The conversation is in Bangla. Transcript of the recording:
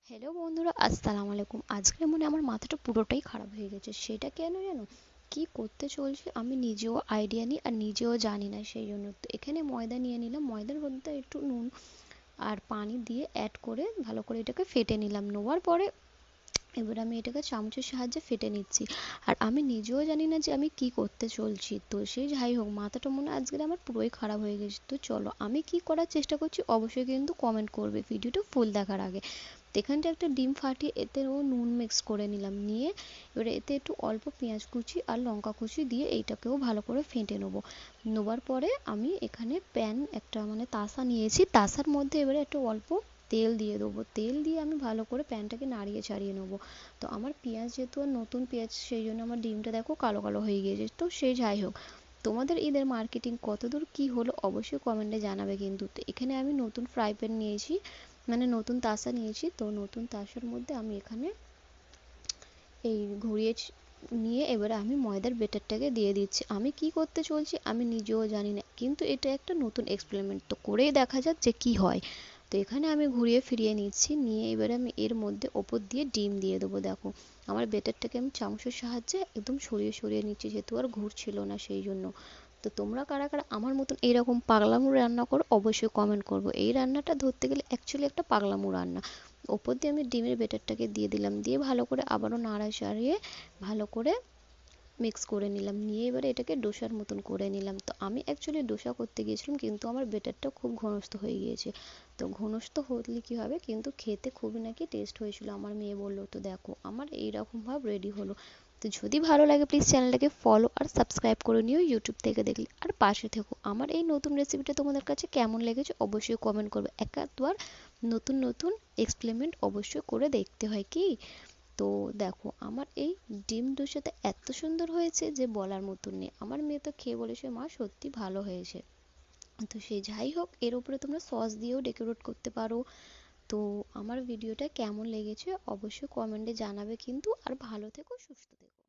হ্যালো বন্ধুরা, আসসালামু আলাইকুম। আজকের মনে আমার মাথাটা পুরোটাই খারাপ হয়ে গেছে। সেটা কেন জানো? কি করতে চলছে আমি নিজেও আইডিয়া নিই আর নিজেও জানি না। সেই জন্য তো এখানে ময়দা নিয়ে নিলাম। ময়দার মধ্যে একটু নুন আর পানি দিয়ে অ্যাড করে ভালো করে এটাকে ফেটে নিলাম। নেওয়ার পরে এবার আমি এটাকে চামচের সাহায্যে ফেটে নিচ্ছি। আর আমি নিজেও জানি না যে আমি কি করতে চলছি। তো সে যাই হোক, মাথাটা মনে হয় আজকে আমার পুরোই খারাপ হয়ে গেছে। তো চলো, আমি কি করার চেষ্টা করছি অবশ্যই কিন্তু কমেন্ট করবে ভিডিওটা ফুল দেখার আগে। তো এখানটা একটা ডিম ফাটিয়ে এতে নুন মিক্স করে নিলাম। নিয়ে এবারে এতে একটু অল্প পেঁয়াজ কুচি আর লঙ্কা কুচি দিয়ে এইটাকেও ভালো করে ফেটে নেবো। নেবার পরে আমি এখানে প্যান একটা তাসা নিয়েছি। তাসার মধ্যে এবারে একটু অল্প তেল দিয়ে দেবো। তেল দিয়ে আমি ভালো করে প্যানটাকে নাড়িয়ে চাড়িয়ে নেবো। তো আমার পেঁয়াজ যেহেতু আর নতুন পেঁয়াজ, সেই জন্য আমার ডিমটা দেখো কালো কালো হয়ে গিয়েছে। তো সে যাই হোক, তোমাদের ঈদের মার্কেটিং কতদূর কি হলো অবশ্যই কমেন্টে জানাবে কিন্তু। তো এখানে আমি নতুন ফ্রাই প্যান নিয়েছি, নতুন তাসা নিয়েছি। তো নতুন তাসার মধ্যে আমি এখানে এই ঘুরিয়ে নিয়ে এবারে আমি ময়দার বেটারটাকে দিয়ে দিচ্ছি। আমি কি করতে চলছি আমি নিজেও জানি না, কিন্তু এটা একটা নতুন এক্সপেরিমেন্ট, তো করেই দেখা যাক যে কি হয়। তো এখানে আমি ঘুরিয়ে ফিরিয়ে নিচ্ছি। নিয়ে এবারে আমি এর মধ্যে ওপর দিয়ে ডিম দিয়ে দেবো। দেখো, আমার বেটারটাকে আমি চামচের সাহায্যে একদম সরিয়ে সরিয়ে নিচ্ছি, যেহেতু আর ঘুরছিল না সেই জন্য। তো তোমরা কারা কারা আমার মতন এইরকম পাগলামো রান্না করো অবশ্যই কমেন্ট করবো। এই রান্নাটা ধরতে গেলে অ্যাকচুয়ালি একটা পাগলামো রান্না। ওপর দিয়ে আমি ডিমের বেটারটাকে দিয়ে দিলাম। দিয়ে ভালো করে আবারও নাড়া চাড়িয়ে ভালো করে মিক্স করে নিলাম। নিয়ে এবারে এটাকে ডোসার মতন করে নিলাম। তো আমি অ্যাকচুয়ালি ডোসা করতে গিয়েছিলাম, কিন্তু আমার বেটারটা খুব ঘনস্থ হয়ে গিয়েছে। তো ঘনস্থ হলে কী হবে, কিন্তু খেতে খুবই নাকি টেস্ট হয়েছিল। আমার মেয়ে বললো। তো দেখো আমার এইরকম ভাব রেডি হলো। তো যদি ভালো লাগে প্লিজ চ্যানেলটাকে ফলো আর সাবস্ক্রাইব করে নিও ইউটিউব থেকে দেখলে। আর পাশে থেকো। আমার এই নতুন রেসিপিটা তোমাদের কাছে কেমন লেগেছে অবশ্যই কমেন্ট করবে। এক আধবার নতুন নতুন এক্সপেরিমেন্ট অবশ্যই করে দেখতে হয় কি। তো দেখো আমার এই ডিম ডোসাটা এত সুন্দর হয়েছে যে বলার মতন নেই। আমার মেয়ে তো খেয়ে বলেছে মা সত্যি ভালো হয়েছে। তো সে যাই হোক, এর উপরে তোমরা সস দিয়েও ডেকোরেট করতে পারো। তো আমার ভিডিওটা কেমন লেগেছে অবশ্যই কমেন্টে জানাবে কিন্তু। আর ভালো থেকো, সুস্থ থেকো।